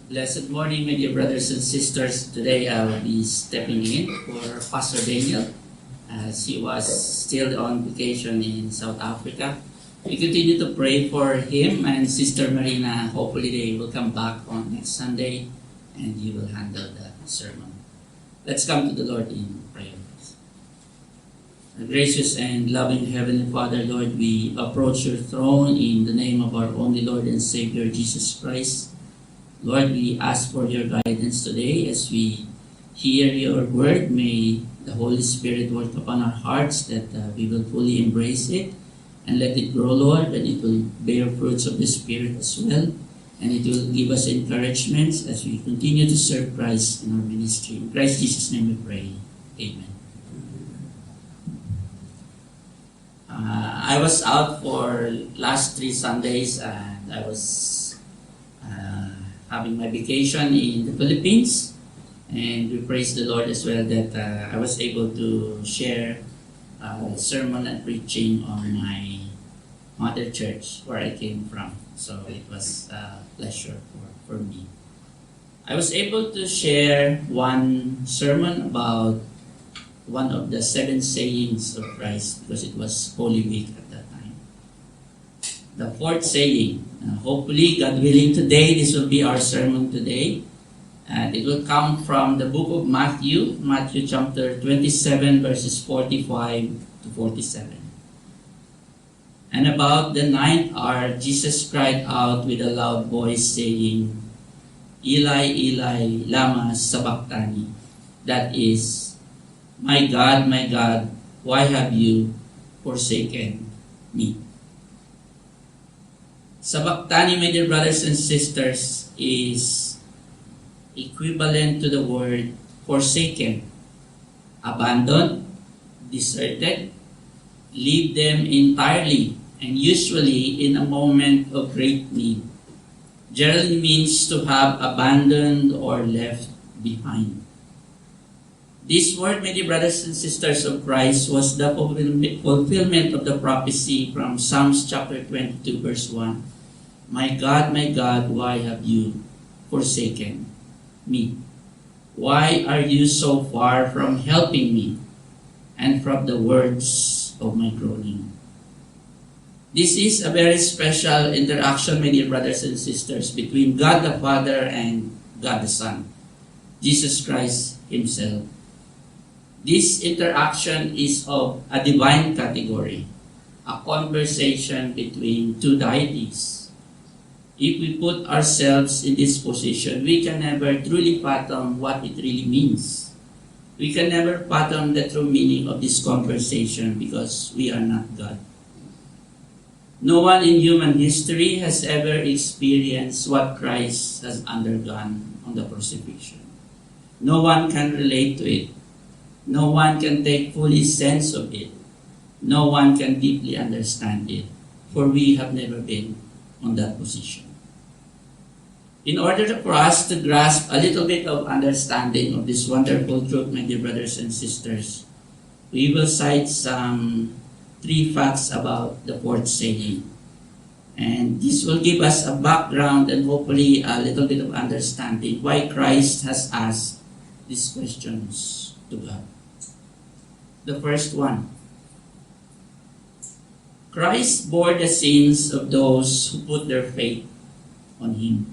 Blessed morning, my dear brothers and sisters. Today I will be stepping in for Pastor Daniel as he was still on vacation in South Africa. We continue to pray for him and Sister Marina. Hopefully they will come back on next Sunday and he will handle the sermon. Let's come to the Lord in prayer. Gracious and loving Heavenly Father, Lord, we approach your throne in the name of our only Lord and Savior, Jesus Christ. Lord, we ask for your guidance today as we hear your word. May the Holy Spirit work upon our hearts that we will fully embrace it and let it grow, Lord, and it will bear fruits of the Spirit as well. And it will give us encouragements as we continue to serve Christ in our ministry. In Christ Jesus' name we pray. Amen. I was out for last 3 Sundays and I was having my vacation in the Philippines, and we praise the Lord as well that I was able to share sermon and preaching on my mother church where I came from. So it was a pleasure for me. I was able to share one sermon about one of the 7 sayings of Christ because it was Holy Week at that time. The 4th saying, hopefully, God willing, today, this will be our sermon today. And it will come from the book of Matthew chapter 27, verses 45 to 47. And about the 9th hour, Jesus cried out with a loud voice saying, Eli, Eli, lama sabachthani. That is, my God, why have you forsaken me? Sabachthani, my dear brothers and sisters, is equivalent to the word forsaken, abandoned, deserted, leave them entirely, and usually in a moment of great need. Generally means to have abandoned or left behind. This word, my dear brothers and sisters of Christ, was the fulfillment of the prophecy from Psalms chapter 22, verse 1. My God, why have you forsaken me? Why are you so far from helping me and from the words of my groaning? This is a very special interaction, my dear brothers and sisters, between God the Father and God the Son, Jesus Christ Himself. This interaction is of a divine category, a conversation between 2 deities. If we put ourselves in this position, we can never truly fathom what it really means. We can never fathom the true meaning of this conversation because we are not God. No one in human history has ever experienced what Christ has undergone on the crucifixion. No one can relate to it. No one can take fully sense of it. No one can deeply understand it, for we have never been on that position. In order for us to grasp a little bit of understanding of this wonderful truth, my dear brothers and sisters, we will cite some 3 facts about the 4th saying. And this will give us a background and hopefully a little bit of understanding why Christ has asked these questions to God. The first one, Christ bore the sins of those who put their faith on Him.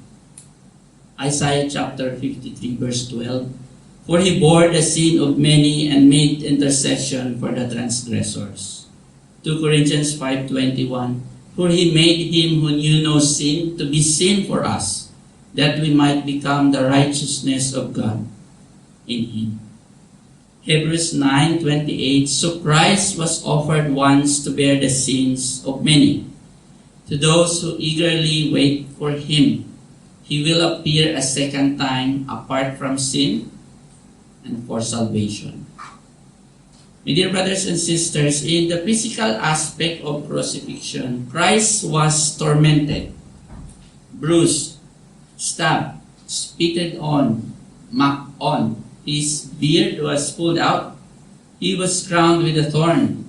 Isaiah chapter 53 verse 12, for He bore the sin of many and made intercession for the transgressors. 2 Corinthians 5:21, for He made Him who knew no sin to be sin for us, that we might become the righteousness of God in Him. Hebrews 9:28, so Christ was offered once to bear the sins of many. To those who eagerly wait for Him, He will appear a second time apart from sin and for salvation. My dear brothers and sisters, in the physical aspect of crucifixion, Christ was tormented, bruised, stabbed, spitted on, mocked on. His beard was pulled out. He was crowned with a thorn.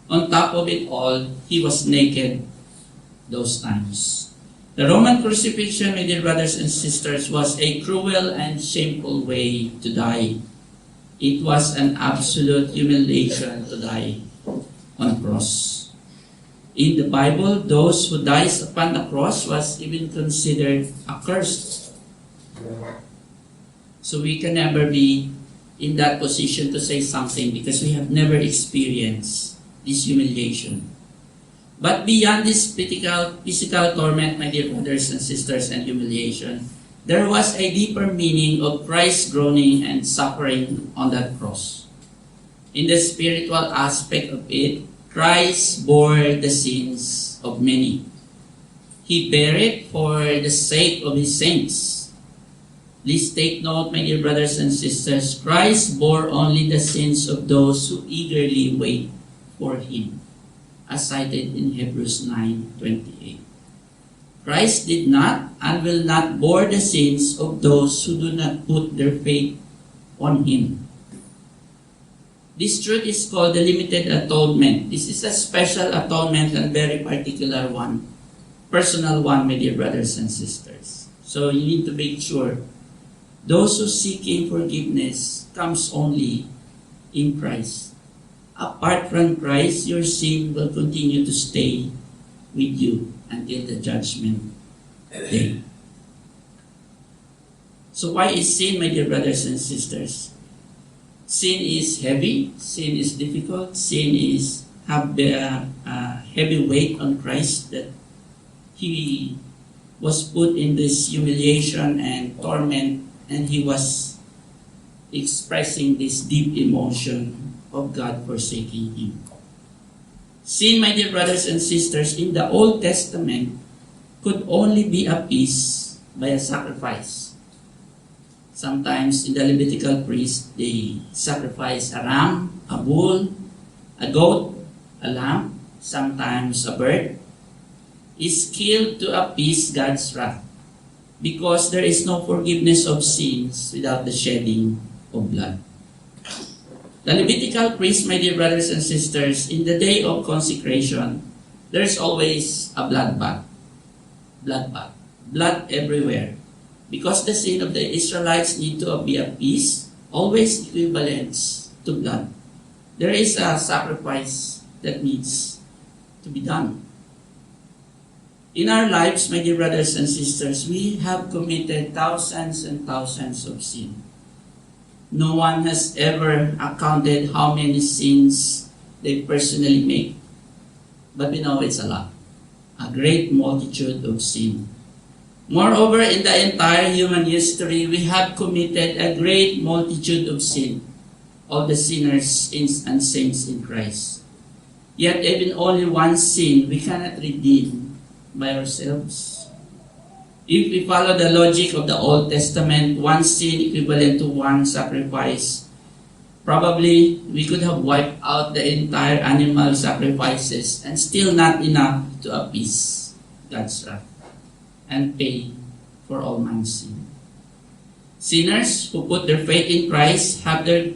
On top of it all, He was naked those times. The Roman crucifixion, my dear brothers and sisters, was a cruel and shameful way to die. It was an absolute humiliation to die on a cross. In the Bible, those who dies upon the cross was even considered accursed. So we can never be in that position to say something because we have never experienced this humiliation. But beyond this physical torment, my dear brothers and sisters, and humiliation, there was a deeper meaning of Christ's groaning and suffering on that cross. In the spiritual aspect of it, Christ bore the sins of many. He bare it for the sake of His saints. Please take note, my dear brothers and sisters, Christ bore only the sins of those who eagerly wait for Him, as cited in Hebrews 9:28. Christ did not and will not bore the sins of those who do not put their faith on Him. This truth is called the limited atonement. This is a special atonement and very particular one, personal one, my dear brothers and sisters. So you need to make sure those who seeking forgiveness comes only in Christ. Apart from Christ, your sin will continue to stay with you until the judgment day. So why is sin, my dear brothers and sisters? Sin is heavy, sin is difficult, sin is have a heavy weight on Christ that He was put in this humiliation and torment, and He was expressing this deep emotion of God forsaking Him. Sin, my dear brothers and sisters, in the Old Testament could only be appeased by a sacrifice. Sometimes in the Levitical priest, they sacrifice a ram, a bull, a goat, a lamb, sometimes a bird, is killed to appease God's wrath, because there is no forgiveness of sins without the shedding of blood. The Levitical priest, my dear brothers and sisters, in the day of consecration, there is always a bloodbath. Blood everywhere. Because the sin of the Israelites need to be appeased, always equivalents to blood. There is a sacrifice that needs to be done. In our lives, my dear brothers and sisters, we have committed thousands and thousands of sins. No one has ever accounted how many sins they personally make. But we know it's a lot. A great multitude of sin. Moreover, in the entire human history, we have committed a great multitude of sin, all the sinners and saints in Christ. Yet even only one sin we cannot redeem by ourselves. If we follow the logic of the Old Testament, one sin equivalent to one sacrifice, probably we could have wiped out the entire animal sacrifices and still not enough to appease God's wrath and pay for all man's sin. Sinners who put their faith in Christ have their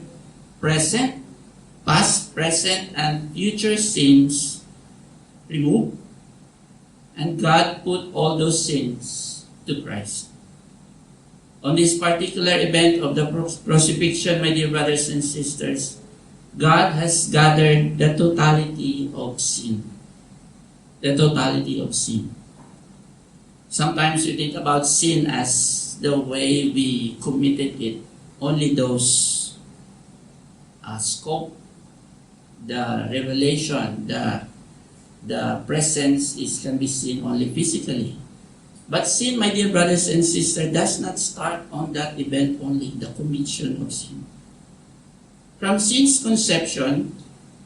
past, present, and future sins removed, and God put all those sins to Christ. On this particular event of the crucifixion, my dear brothers and sisters, God has gathered the totality of sin. The totality of sin. Sometimes we think about sin as the way we committed it. Only those scope, the revelation, the presence can be seen only physically. But sin, my dear brothers and sisters, does not start on that event only, the commission of sin. From sin's conception,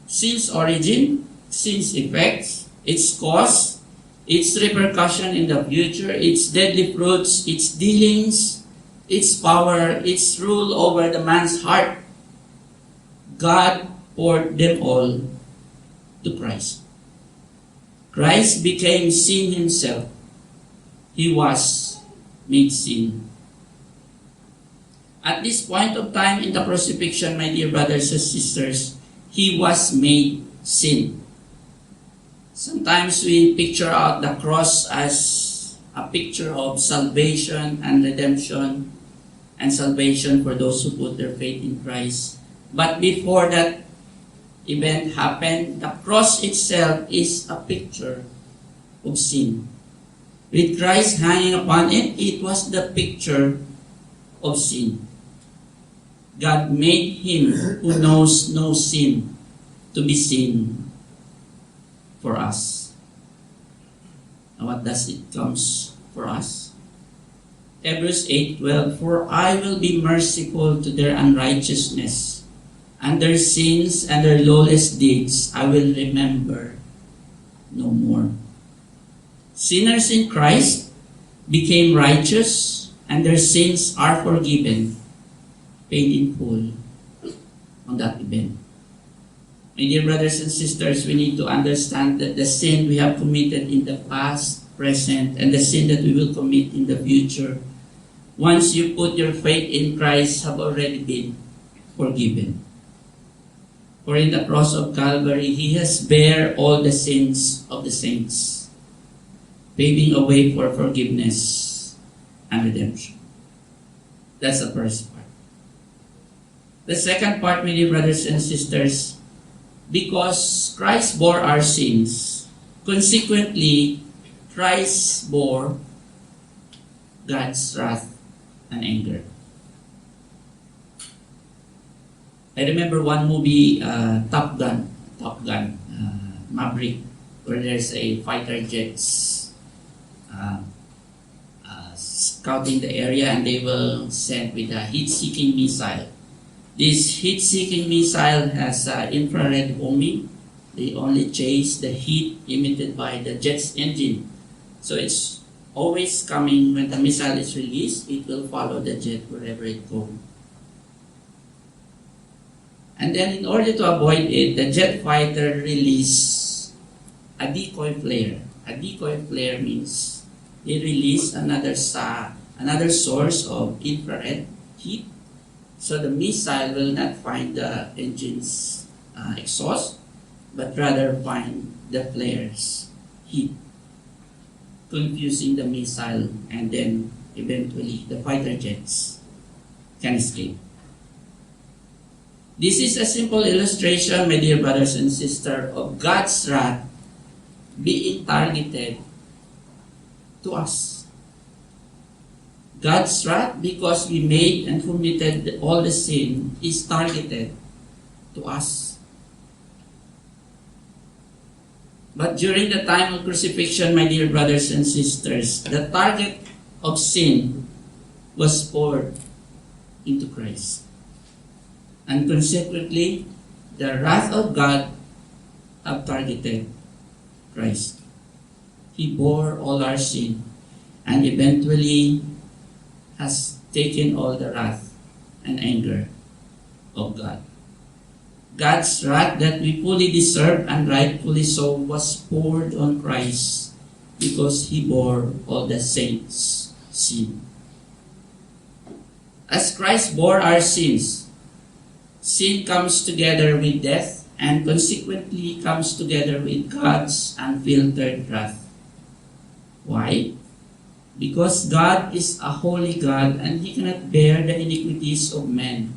sin's origin, sin's effects, its cause, its repercussion in the future, its deadly fruits, its dealings, its power, its rule over the man's heart, God poured them all to Christ. Christ became sin Himself. He was made sin. At this point of time in the crucifixion, my dear brothers and sisters, He was made sin. Sometimes we picture out the cross as a picture of salvation and redemption, and salvation for those who put their faith in Christ. But before that event happened, the cross itself is a picture of sin. With Christ hanging upon it, it was the picture of sin. God made him who knows no sin to be sin for us. Now what does it comes for us? Hebrews 8:12, for I will be merciful to their unrighteousness, and their sins and their lawless deeds I will remember no more. Sinners in Christ became righteous, and their sins are forgiven, paid in full on that event. My dear brothers and sisters, we need to understand that the sin we have committed in the past, present, and the sin that we will commit in the future, once you put your faith in Christ, have already been forgiven. For in the cross of Calvary, He has bare all the sins of the saints, paving a way for forgiveness and redemption. That's the first part. The second part, my dear brothers and sisters, because Christ bore our sins, consequently, Christ bore God's wrath and anger. I remember one movie, Top Gun, Maverick, where there's a fighter jets scouting the area, and they will send with a heat-seeking missile. This heat-seeking missile has infrared homing. They only chase the heat emitted by the jet's engine. So it's always coming when the missile is released, it will follow the jet wherever it goes. And then in order to avoid it, the jet fighter release a decoy flare. A decoy flare means they release another source of infrared heat, so the missile will not find the engine's exhaust, but rather find the flare's heat, confusing the missile, and then eventually the fighter jets can escape. This is a simple illustration, my dear brothers and sisters, of God's wrath being targeted to us. God's wrath, because we made and committed all the sin, is targeted to us. But during the time of crucifixion, my dear brothers and sisters, the target of sin was poured into Christ. And consequently, the wrath of God have targeted Christ. He bore all our sin and eventually has taken all the wrath and anger of God. God's wrath that we fully deserve and rightfully so was poured on Christ because He bore all the saints' sin. As Christ bore our sins, sin comes together with death and consequently comes together with God's unfiltered wrath. Why? Because God is a holy God and He cannot bear the iniquities of men.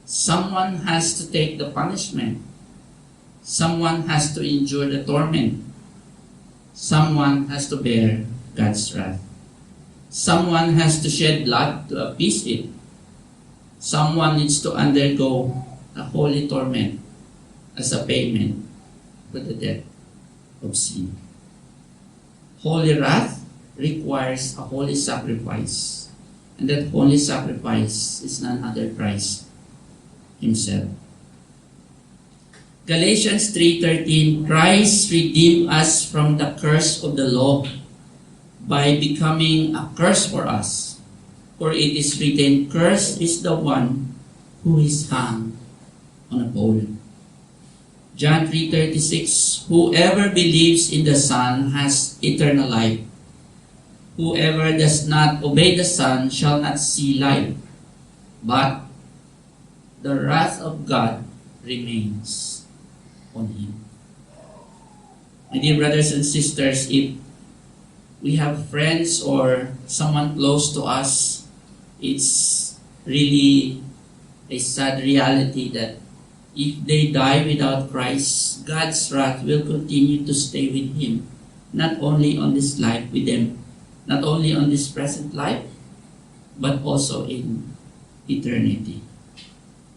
Someone has to take the punishment. Someone has to endure the torment. Someone has to bear God's wrath. Someone has to shed blood to appease it. Someone needs to undergo a holy torment as a payment for the debt of sin. Holy wrath requires a holy sacrifice, and that holy sacrifice is none other Christ Himself. Galatians 3:13, Christ redeemed us from the curse of the law by becoming a curse for us. For it is written, cursed is the one who is hung on a pole. John 3:36, whoever believes in the Son has eternal life. Whoever does not obey the Son shall not see life, but the wrath of God remains on him. My dear brothers and sisters, if we have friends or someone close to us, it's really a sad reality that if they die without Christ, God's wrath will continue to stay with him, not only on this life with them, not only on this present life, but also in eternity.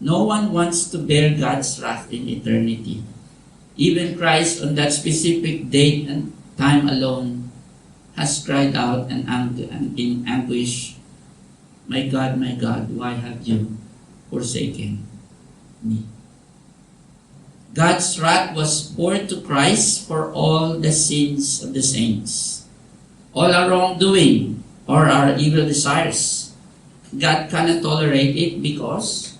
No one wants to bear God's wrath in eternity. Even Christ on that specific date and time alone has cried out and in anguish, my God, why have you forsaken me?" God's wrath was poured to Christ for all the sins of the saints, all our wrongdoing or our evil desires. God cannot tolerate it because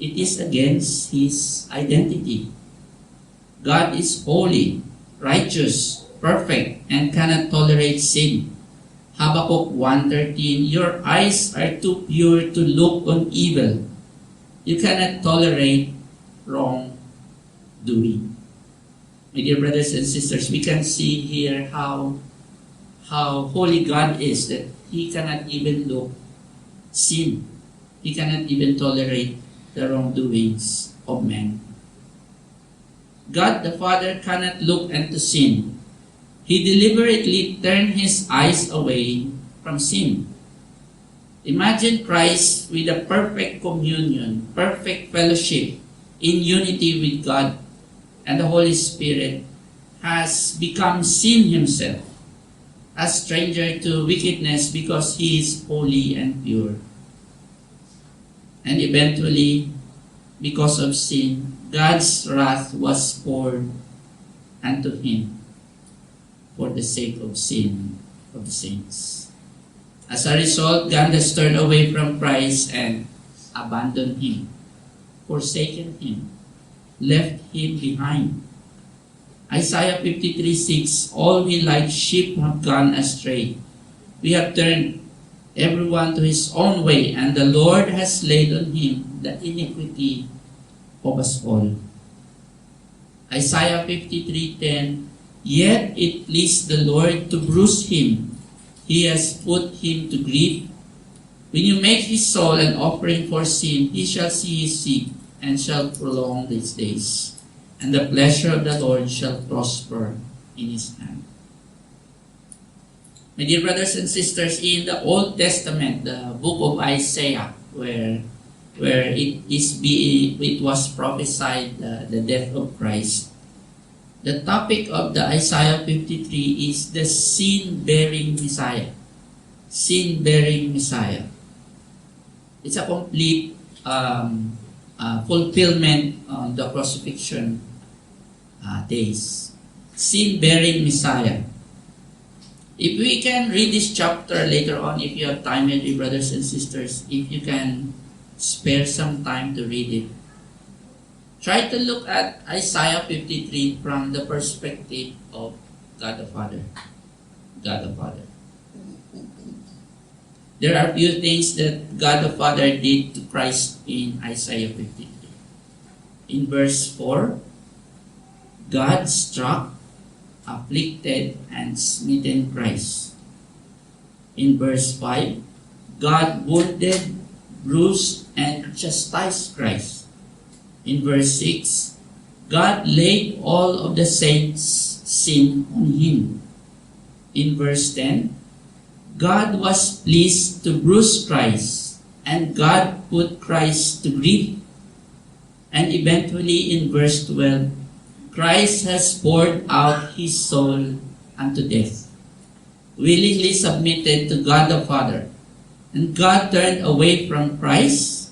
it is against His identity. God is holy, righteous, perfect, and cannot tolerate sin. Habakkuk 1:13, "Your eyes are too pure to look on evil. You cannot tolerate wrongdoing." My dear brothers and sisters, we can see here how holy God is, that He cannot even look sin. He cannot even tolerate the wrongdoings of men. God the Father cannot look into sin. He deliberately turned His eyes away from sin. Imagine Christ with a perfect communion, perfect fellowship, in unity with God, and the Holy Spirit has become sin Himself, a stranger to wickedness because He is holy and pure. And eventually, because of sin, God's wrath was poured unto Him for the sake of sin of the saints. As a result, God has turned away from Christ and abandoned Him, forsaken Him, left Him behind. Isaiah 53:6, "All we like sheep have gone astray. We have turned everyone to his own way, and the Lord has laid on Him the iniquity of us all." Isaiah 53:10, "Yet it pleased the Lord to bruise Him. He has put Him to grief. When you make His soul an offering for sin, He shall see His seed and shall prolong His days. And the pleasure of the Lord shall prosper in His hand." My dear brothers and sisters, in the Old Testament, the book of Isaiah, where it was prophesied the death of Christ, the topic of the Isaiah 53 is the sin-bearing Messiah. Sin-bearing Messiah. It's a complete fulfillment on the crucifixion days. Sin-bearing Messiah. If we can read this chapter later on, if you have time, my dear brothers and sisters, if you can spare some time to read it, try to look at Isaiah 53 from the perspective of God the Father. God the Father. There are few things that God the Father did to Christ in Isaiah 53. In verse 4, God struck, afflicted, and smitten Christ. In verse 5, God wounded, bruised, and chastised Christ. In verse 6, God laid all of the saints' sin on Him. In verse 10, God was pleased to bruise Christ, and God put Christ to grief. And eventually in verse 12, Christ has poured out His soul unto death, willingly submitted to God the Father. And God turned away from Christ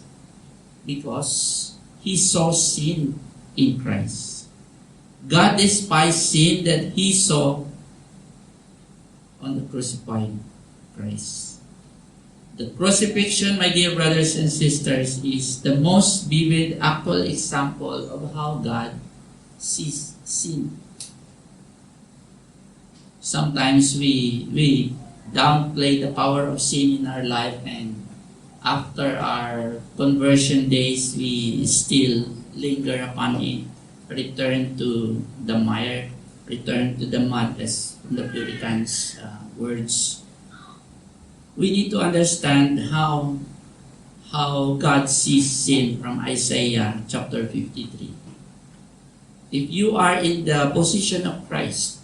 because He saw sin in Christ. God despised sin that He saw on the crucified Christ. The crucifixion, my dear brothers and sisters, is the most vivid actual example of how God sees sin. Sometimes we downplay the power of sin in our life, and after our conversion days, we still linger upon it, return to the mire, return to the mud, as the Puritans words. We need to understand how God sees sin from Isaiah chapter 53. If you are in the position of Christ,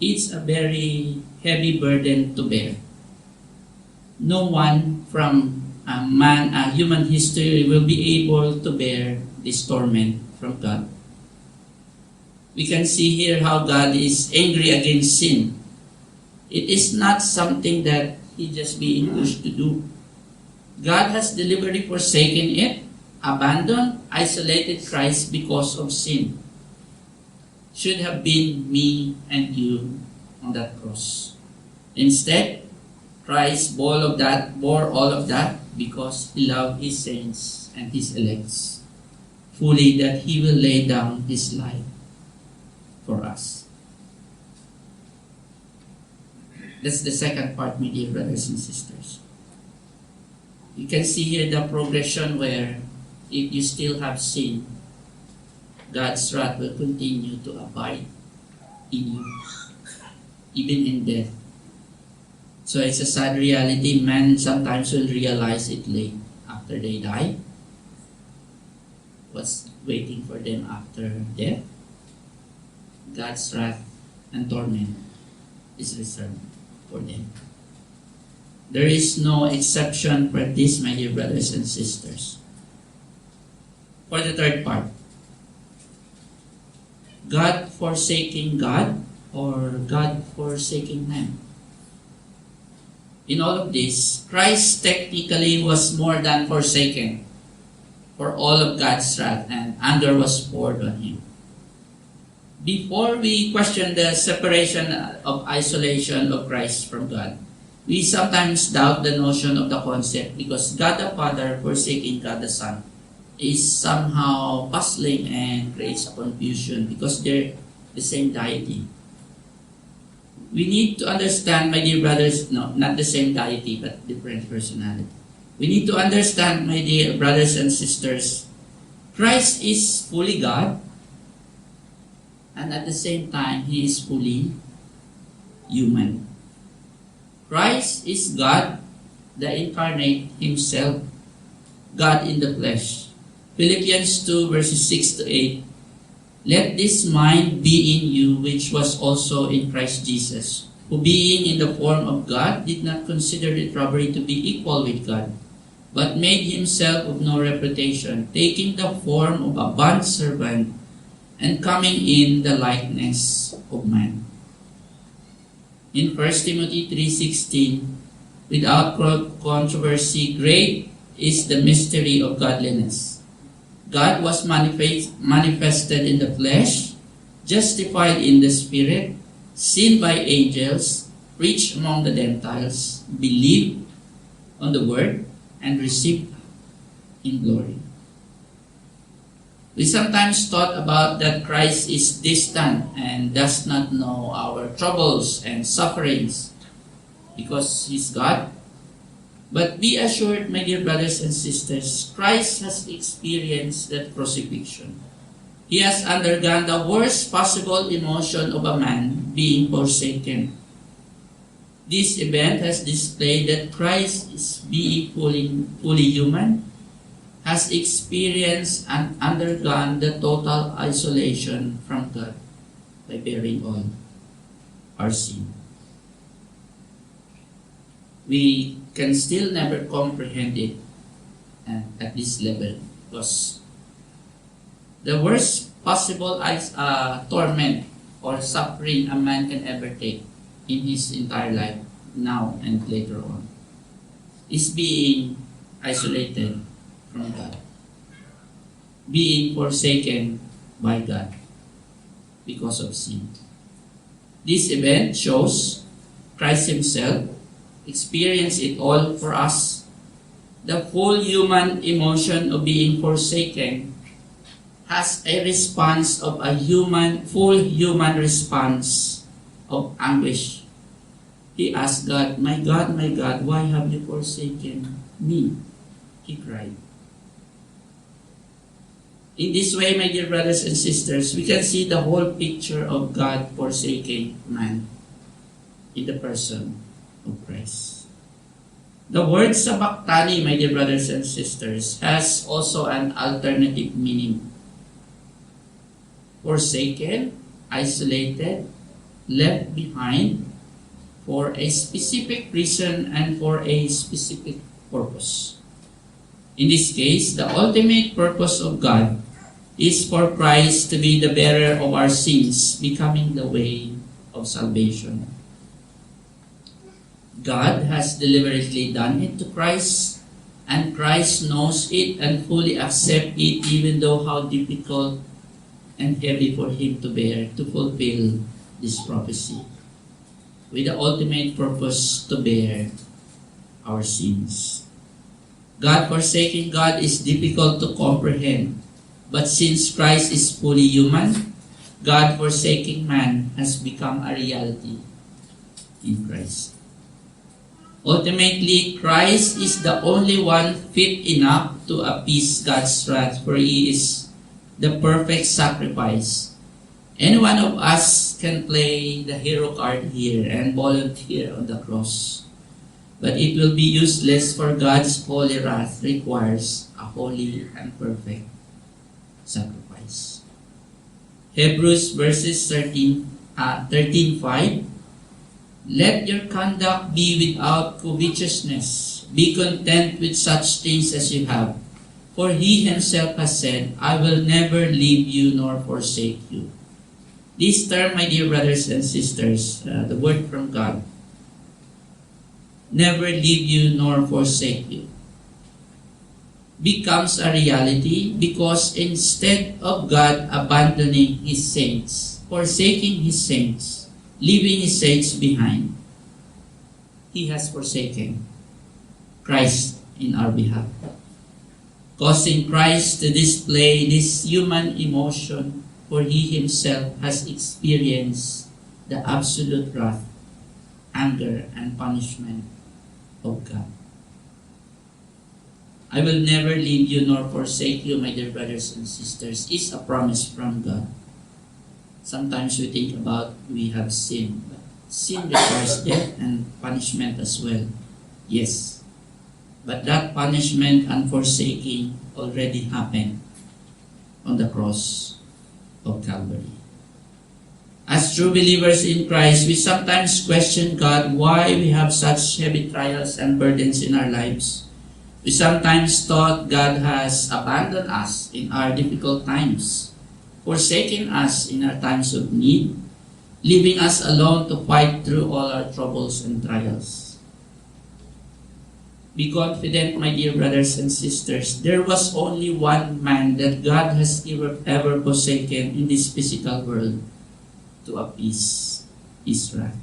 it's a very heavy burden to bear. No one from human history will be able to bear this torment from God. We can see here how God is angry against sin. It is not something that He just being pushed to do. God has deliberately forsaken it, abandoned, isolated Christ because of sin. Should have been me and you on that cross. Instead, Christ bore all of that because He loved His saints and His elects fully, that He will lay down His life for us. That's the second part, my dear brothers and sisters. You can see here the progression where if you still have sin, God's wrath will continue to abide in you, even in death. So it's a sad reality. Men sometimes will realize it late after they die. What's waiting for them after death? God's wrath and torment is reserved for them. There is no exception for this, my dear brothers and sisters. For the third part, God forsaking God or God forsaking man. In all of this, Christ technically was more than forsaken for all of God's wrath, and anger was poured on Him. Before we question the separation of isolation of Christ from God, we sometimes doubt the notion of the concept because God the Father forsaking God the Son is somehow puzzling and creates a confusion because they're the same deity. We need to understand, my dear brothers, no, not the same deity, but different personality. We need to understand, my dear brothers and sisters, Christ is fully God, and at the same time, He is fully human. Christ is God, the incarnate Himself, God in the flesh. Philippians 2 verses 6 to 8. Let this mind be in you, which was also in Christ Jesus, who being in the form of God, did not consider it robbery to be equal with God, but made Himself of no reputation, taking the form of a bondservant, and coming in the likeness of man. In 1 Timothy 3:16, without controversy, great is the mystery of godliness. God was manifested in the flesh, justified in the Spirit, seen by angels, preached among the Gentiles, believed on the Word, and received in glory. We sometimes thought about that Christ is distant and does not know our troubles and sufferings because He's God. But be assured, my dear brothers and sisters, Christ has experienced that crucifixion. He has undergone the worst possible emotion of a man being forsaken. This event has displayed that Christ is being fully human, has experienced and undergone the total isolation from God by bearing all our sin. We can still never comprehend it at this level because the worst possible torment or suffering a man can ever take in his entire life, now and later on, is being isolated from God, being forsaken by God because of sin. This event shows Christ Himself experienced it all for us. The full human emotion of being forsaken has a response of a full human response of anguish. He asked God, my God, why have you forsaken me? He cried. In this way, my dear brothers and sisters, we can see the whole picture of God forsaking man. in the person of Christ. The word sabachthani, my dear brothers and sisters, has also an alternative meaning. Forsaken, isolated, left behind for a specific reason and for a specific purpose. In this case, the ultimate purpose of God is for Christ to be the bearer of our sins, becoming the way of salvation. God has deliberately done it to Christ, and Christ knows it and fully accepts it, even though how difficult and heavy for him to bear, to fulfill this prophecy, with the ultimate purpose to bear our sins. God forsaking God is difficult to comprehend, but since Christ is fully human, God forsaking man has become a reality in Christ. Ultimately, Christ is the only one fit enough to appease God's wrath, for He is the perfect sacrifice. Any one of us can play the hero card here and volunteer on the cross. But it will be useless, for God's holy wrath requires a holy and perfect sacrifice. Hebrews verses 13:5. Let your conduct be without covetousness. Be content with such things as you have. For He Himself has said, I will never leave you nor forsake you. This term, my dear brothers and sisters, the word from God, never leave you nor forsake you, becomes a reality because instead of God abandoning His saints, forsaking His saints, leaving His saints behind, He has forsaken Christ in our behalf, causing Christ to display this human emotion, for He Himself has experienced the absolute wrath, anger, and punishment of God. I will never leave you nor forsake you, my dear brothers and sisters, is a promise from God. Sometimes we think about we have sinned, but sin requires death and punishment as well. Yes, but that punishment and forsaking already happened on the cross of Calvary. As true believers in Christ, we sometimes question God why we have such heavy trials and burdens in our lives. We sometimes thought God has abandoned us in our difficult times, forsaking us in our times of need, leaving us alone to fight through all our troubles and trials. Be confident, my dear brothers and sisters, there was only one man that God has ever forsaken in this physical world to appease His wrath.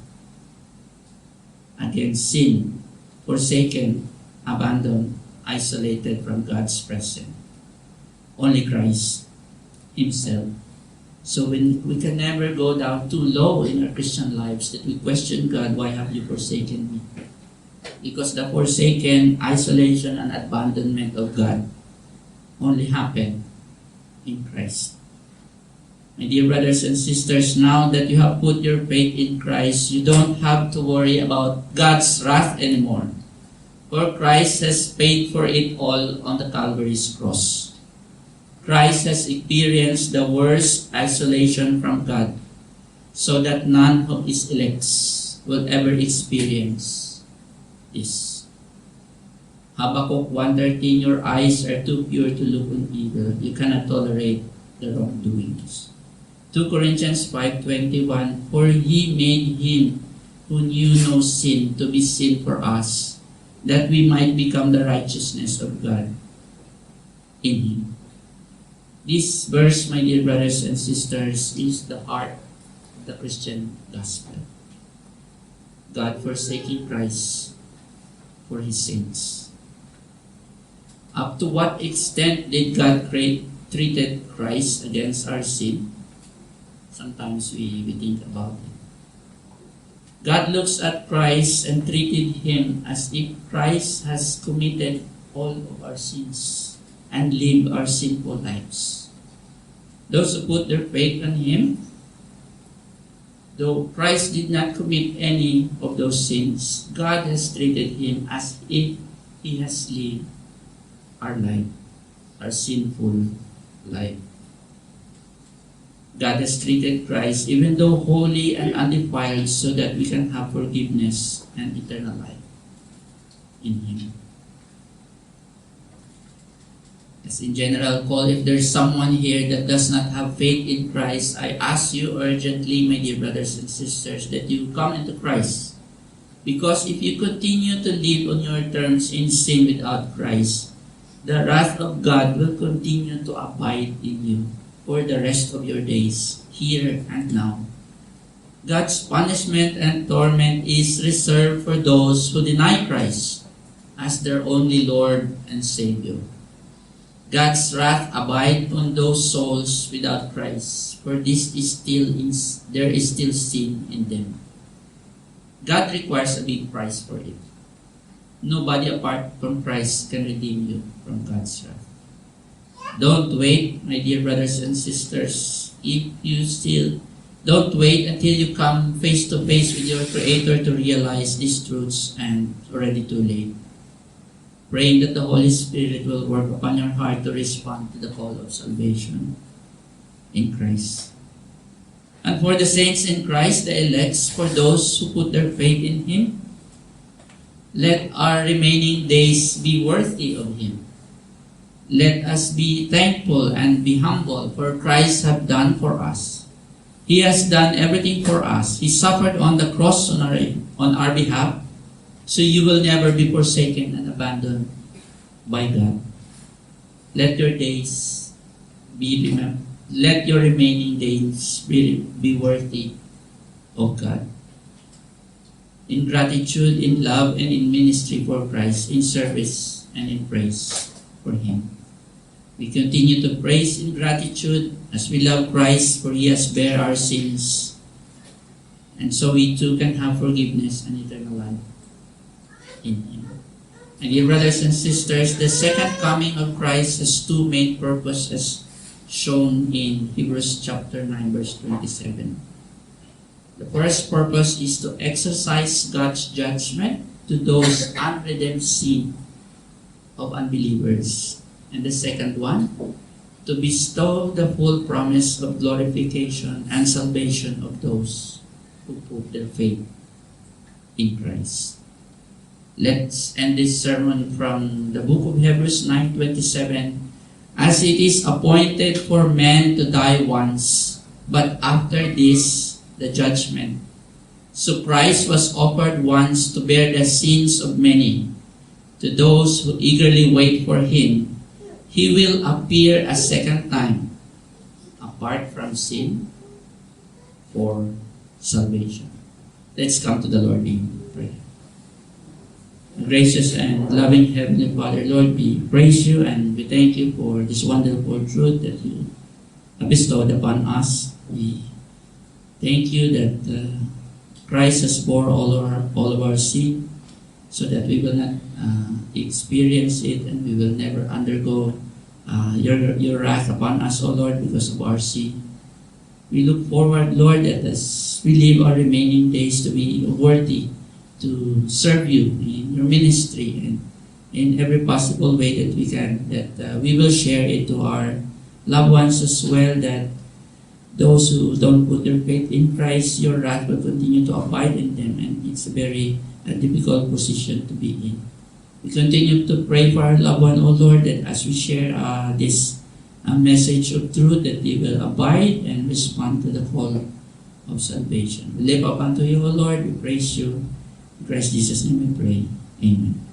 Against sin, forsaken, abandoned, isolated from God's presence. Only Christ Himself. So we can never go down too low in our Christian lives that we question God, why have you forsaken me? Because the forsaken, isolation, and abandonment of God only happened in Christ. My dear brothers and sisters, now that you have put your faith in Christ, you don't have to worry about God's wrath anymore. For Christ has paid for it all on the Calvary's cross. Christ has experienced the worst isolation from God, so that none of His elects will ever experience this. Habakkuk 1:13, your eyes are too pure to look on evil. You cannot tolerate the wrongdoings. 2 Corinthians 5:21, for He made Him who knew no sin to be sin for us, that we might become the righteousness of God in Him. This verse, my dear brothers and sisters, is the heart of the Christian gospel. God forsaking Christ for His sins. Up to what extent did God treated Christ against our sin? Sometimes we think about it. God looks at Christ and treated Him as if Christ has committed all of our sins and lived our sinful lives. Those who put their faith on Him Though Christ did not commit any of those sins, God has treated him as if he has lived our life, our sinful life. God has treated Christ, even though holy and undefiled, so that we can have forgiveness and eternal life in him. As in general call, if there's someone here that does not have faith in Christ, I ask you urgently, my dear brothers and sisters, that you come into Christ. Because if you continue to live on your terms in sin without Christ, the wrath of God will continue to abide in you for the rest of your days, here and now. God's punishment and torment is reserved for those who deny Christ as their only Lord and Savior. God's wrath abide on those souls without Christ, for there is still sin in them. God requires a big price for it. Nobody apart from Christ can redeem you from God's wrath. Don't wait, my dear brothers and sisters. Don't wait until you come face to face with your Creator to realize these truths, and already too late. Praying that the Holy Spirit will work upon your heart to respond to the call of salvation in Christ. And for the saints in Christ, the elects, for those who put their faith in Him, let our remaining days be worthy of Him. Let us be thankful and be humble for Christ has done for us. He has done everything for us. He suffered on the cross on our behalf, so you will never be forsaken and abandoned by God. Let your remaining days be worthy of God. In gratitude, in love, and in ministry for Christ, in service and in praise for Him. We continue to praise in gratitude as we love Christ, for He has bare our sins, and so we too can have forgiveness and eternal life in Him. And dear brothers and sisters, the second coming of Christ has two main purposes shown in Hebrews chapter 9 verse 27. The first purpose is to exercise God's judgment to those unredeemed sin of unbelievers. And the second one, to bestow the full promise of glorification and salvation of those who put their faith in Christ. Let's end this sermon from the book of Hebrews 9:27. As it is appointed for men to die once, but after this, the judgment. So Christ was offered once to bear the sins of many. To those who eagerly wait for Him, He will appear a second time, apart from sin, for salvation. Let's come to the Lord in prayer. Gracious and loving Heavenly Father, Lord, we praise You and we thank You for this wonderful truth that You have bestowed upon us. We thank You that Christ has bore all of our sin, so that we will not experience it and we will never undergo Your wrath upon us, O Lord, because of our sin. We look forward, Lord, that as we live our remaining days to be worthy to serve You in Your ministry and in every possible way that we can, that we will share it to our loved ones as well, that those who don't put their faith in Christ, Your wrath will continue to abide in them, and it's a very difficult position to be in. We continue to pray for our loved one, O Lord, that as we share this message of truth, that they will abide and respond to the call of salvation. We live up unto You, O Lord. We praise You. In Christ Jesus' name we pray. Amen.